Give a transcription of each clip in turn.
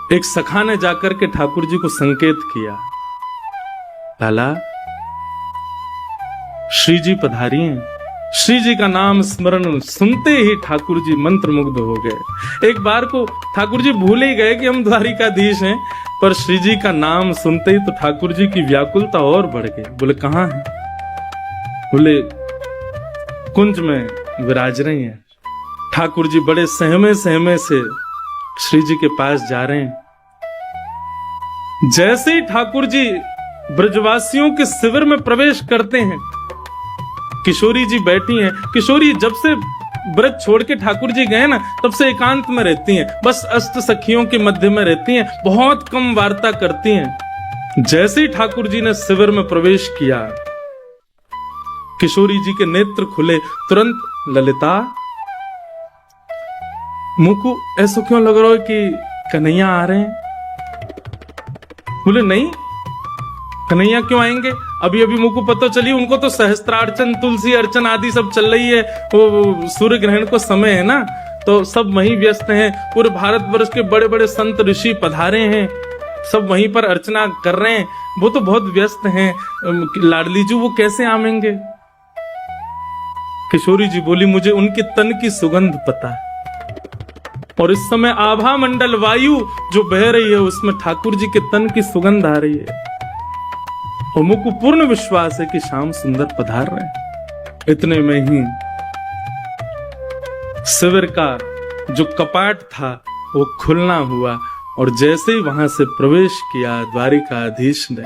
एक सखा ने जाकर के ठाकुर जी को संकेत किया, लाला श्री जी पधारी हैं। श्री जी का नाम स्मरण सुनते ही ठाकुर जी मंत्रमुग्ध हो गए। एक बार को ठाकुर जी भूल ही गए कि हम द्वारिकाधीश हैं, पर श्री जी का नाम सुनते ही तो ठाकुर जी की व्याकुलता और बढ़ गई। बोले कहाँ हैं? बोले कुंज में विराज रही हैं। ठाकुर जी बड़े सहमे सहमे से श्री जी के पास जा रहे हैं। जैसे ही ठाकुर जी ब्रजवासियों के शिविर में प्रवेश करते हैं, किशोरी जी बैठी हैं। किशोरी जब से ब्रज छोड़ के ठाकुर जी गए ना, तब से एकांत में रहती हैं, बस अष्ट सखियों के मध्य में रहती हैं, बहुत कम वार्ता करती हैं। जैसे ही ठाकुर जी ने शिविर में प्रवेश किया, किशोरी जी के नेत्र खुले। तुरंत ललिता, मुझको ऐसा क्यों लग रहा है कि कन्हैया आ रहे हैं? बोले नहीं, कन्हैया क्यों आएंगे? अभी अभी मुझको पता चली, उनको तो सहस्त्रार्चन, तुलसी अर्चन आदि सब चल रही है। वो सूर्य ग्रहण को समय है ना, तो सब वहीं व्यस्त हैं। पूरे भारतवर्ष के बड़े बड़े संत ऋषि पधारे हैं, सब वहीं पर अर्चना कर रहे हैं। वो तो बहुत व्यस्त हैं। लाडली जी वो कैसे आवेंगे? किशोरी जी बोली, मुझे उनके तन की सुगंध पता है, और इस समय आभा मंडल वायु जो बह रही है उसमें ठाकुर जी के तन की सुगंध आ रही है, और मुझको पूर्ण विश्वास है कि श्याम सुंदर पधार रहे हैं। इतने में ही शिविर का जो कपाट था वो खुलना हुआ, और जैसे ही वहां से प्रवेश किया, द्वारिकाधीश ने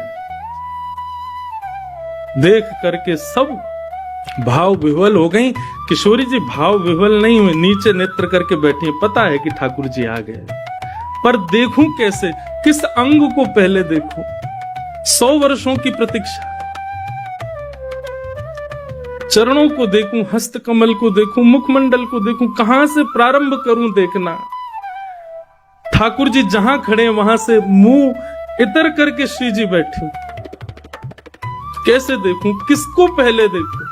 देख करके सब भाव विह्वल हो गई। किशोरी जी भाव विह्वल नहीं हुए, नीचे नेत्र करके बैठी है। पता है कि ठाकुर जी आ गए, पर देखूं कैसे, किस अंग को पहले देखूं? 100 वर्षों की प्रतीक्षा। चरणों को देखूं, हस्त कमल को देखूं, मुखमंडल को देखूं, कहां से प्रारंभ करूं देखना? ठाकुर जी जहां खड़े वहां से मुंह इतर करके श्री जी बैठे, कैसे देखूं? किसको पहले देखूं?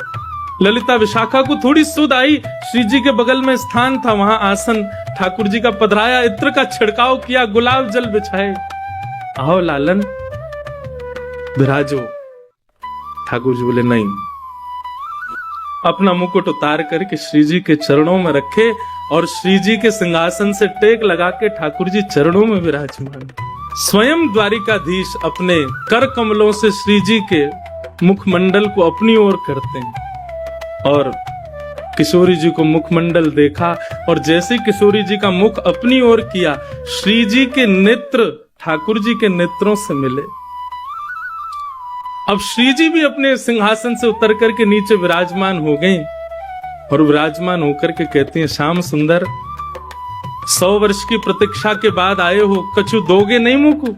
ललिता विशाखा को थोड़ी सुध आई, श्री जी के बगल में स्थान था, वहां आसन ठाकुर जी का पधराया, इत्र का छिड़काव किया, गुलाब जल बिछाए। आओ लालन विराजो। ठाकुर जी बोले नहीं। अपना मुकुट उतार करके श्री जी के चरणों में रखे, और श्री जी के सिंहासन से टेक लगा के ठाकुर जी चरणों में विराजमान। स्वयं द्वारिकाधीश अपने कर कमलों से श्री जी के मुखमंडल को अपनी ओर करते हैं, और किशोरी जी को मुखमंडल देखा, और जैसे किशोरी जी का मुख अपनी ओर किया, श्री जी के नेत्र ठाकुर जी के नेत्रों से मिले। अब श्री जी भी अपने सिंहासन से उतर करके नीचे विराजमान हो गए, और विराजमान होकर के कहते हैं, श्याम सुंदर 100 वर्ष की प्रतीक्षा के बाद आए हो, कछु दोगे नहीं मुझको?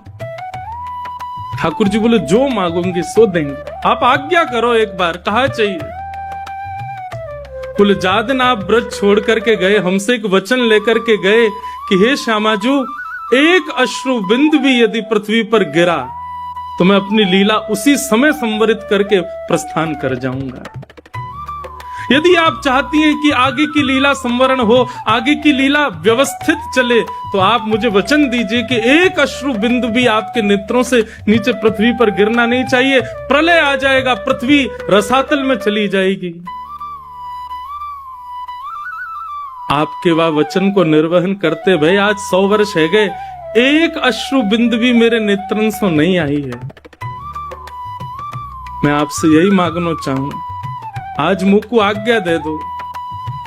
ठाकुर जी बोले, जो मांगोगे सो देंगे, आप आज्ञा करो एक बार, कहा चाहिए? बोले, जा दिन आप ब्रज छोड़ करके गए, हमसे एक वचन लेकर के गए कि हे श्यामाजू, एक अश्रु बिंदु भी यदि पृथ्वी पर गिरा तो मैं अपनी लीला उसी समय संवरित करके प्रस्थान कर जाऊंगा। यदि आप चाहती हैं कि आगे की लीला संवरण हो, आगे की लीला व्यवस्थित चले, तो आप मुझे वचन दीजिए कि एक अश्रु बिंदु भी आपके नेत्रों से नीचे पृथ्वी पर गिरना नहीं चाहिए। प्रलय आ जाएगा, पृथ्वी रसातल में चली जाएगी। आपके वह वचन को निर्वहन करते भई आज 100 वर्ष है गए, एक अश्रु बिंदु भी मेरे नेत्रन से नहीं आई है। मैं आपसे यही मांगना चाहूं, आज मुझको आज्ञा दे दो।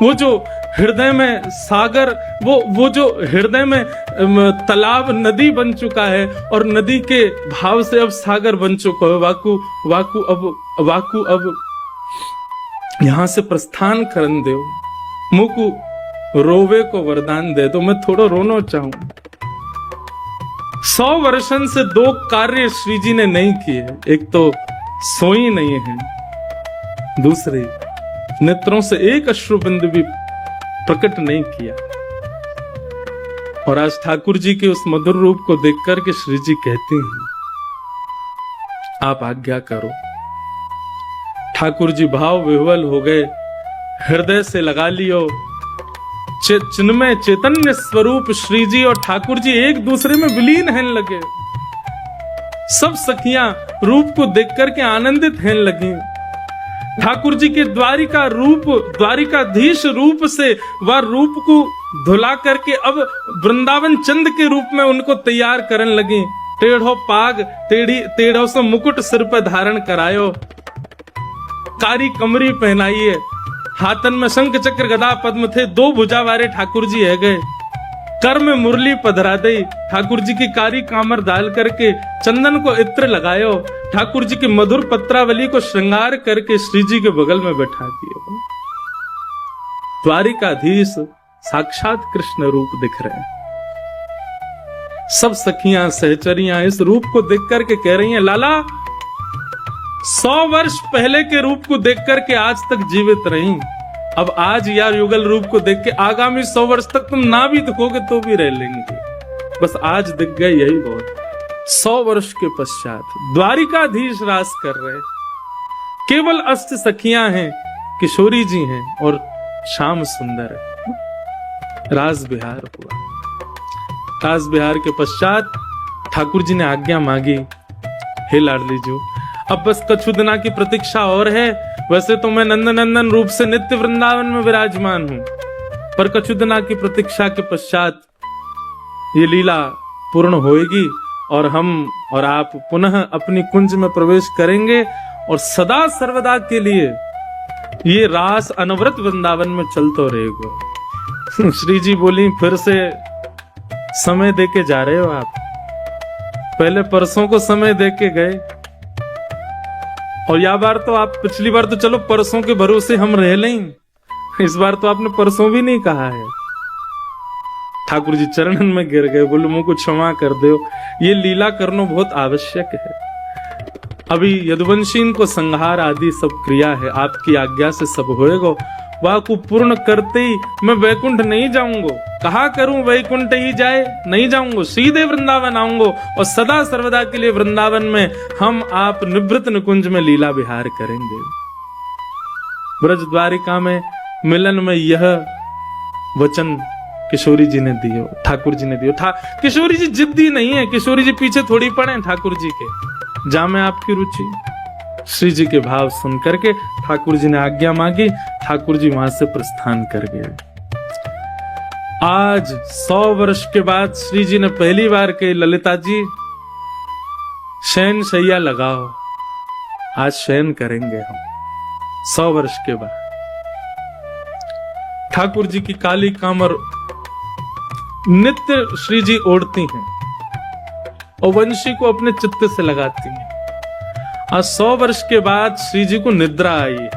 वो जो हृदय में सागर, वो जो हृदय में तालाब नदी बन चुका है, और नदी के भाव से अब सागर बन चुका है, वाकु अब यहां से प्रस्थान करन दो। मुझको रोवे को वरदान दे दो, मैं थोड़ा रोना चाहूं। 100 वर्षन से 2 कार्य श्री जी ने नहीं किए। एक तो सोई नहीं है, दूसरे नेत्रों से एक अश्रु बिंदु भी प्रकट नहीं किया। और आज ठाकुर जी के उस मधुर रूप को देखकर के श्री जी कहते हैं, आप आज्ञा करो। ठाकुर जी भाव विह्वल हो गए, हृदय से लगा लियो, चिन्मय चैतन्य स्वरूप श्री जी और ठाकुर जी एक दूसरे में विलीन होने लगे। सब सखियां रूप को देख करके आनंदित होने लगी। ठाकुर जी के द्वारिकाधीश रूप से वह रूप को धुला करके अब वृंदावन चंद के रूप में उनको तैयार करने लगी। टेढ़ो पाग टेढ़ो से मुकुट सिर पर धारण करायो, कारी कमरी पहनाइए, हाथन में शंख चक्र गदा पद्म थे, 2 भुजा वाले ठाकुर जी है गए। कर में मुरली पधरा दई, ठाकुर जी की कारी कामर डाल करके चंदन को इत्र लगायो, ठाकुर जी की मधुर पत्रावली को श्रृंगार करके श्री जी के बगल में बैठा दिए। द्वारिकाधीश साक्षात कृष्ण रूप दिख रहे हैं। सब सखियां सहचरियां इस रूप को देख करके कह रही हैं, लाला 100 वर्ष पहले के रूप को देख करके आज तक जीवित रही, अब आज यार युगल रूप को देख के आगामी 100 वर्ष तक तुम ना भी दिखोगे तो भी रह लेंगे, बस आज दिख गए यही बहुत। 100 वर्ष के पश्चात द्वारिकाधीश रास कर रहे, केवल अष्ट सखियां हैं, किशोरी जी हैं और श्याम सुंदर है। रास बिहार हुआ। रास बिहार के पश्चात ठाकुर जी ने आज्ञा मांगी, हे लाडली जो अब बस कछुदना की प्रतीक्षा और है। वैसे तो मैं नंदनंदन रूप से नित्य वृंदावन में विराजमान हूं, पर कछुदना की प्रतीक्षा के पश्चात ये लीला पूर्ण होएगी और हम और आप पुनः अपनी कुंज में प्रवेश करेंगे और सदा सर्वदा के लिए ये रास अनवरत वृंदावन में चलते रहेगा। श्री जी बोली, फिर से समय देके जा रहे हो आप, पहले परसों को समय देके गए और या बार तो आप, पिछली बार तो चलो परसों के भरोसे हम रह लें, इस बार तो आपने परसों भी नहीं कहा है। ठाकुर जी चरणन में गिर गए, बोले मुझको क्षमा कर दो, ये लीला करना बहुत आवश्यक है। अभी यदुवंशी को संहार आदि सब क्रिया है, आपकी आज्ञा से सब होएगा। वह को पूर्ण करते ही मैं वैकुंठ नहीं जाऊंगा, कहा करूं वैकुंठ ही जाए, नहीं जाऊंगा, सीधे वृंदावन आऊंगा और सदा सर्वदा के लिए वृंदावन में हम आप निवृत्त निकुंज में लीला विहार करेंगे। ब्रज द्वारिका में मिलन में यह वचन किशोरी जी ने दियो, ठाकुर जी ने दियो। किशोरी जी जिद्दी नहीं है, किशोरी जी पीछे थोड़ी पड़े ठाकुर जी के, जा में आपकी रुचि। श्री जी के भाव सुन करके ठाकुर जी ने आज्ञा मांगी, ठाकुर जी वहां से प्रस्थान कर गए। आज 100 वर्ष के बाद श्री जी ने पहली बार कही, ललिता जी शयन शैया लगाओ, आज शयन करेंगे हम 100 वर्ष के बाद। ठाकुर जी की काली कामर नित्य श्री जी ओढ़ती हैं और वंशी को अपने चित्त से लगाती हैं। आज 100 वर्ष के बाद श्री जी को निद्रा आई है।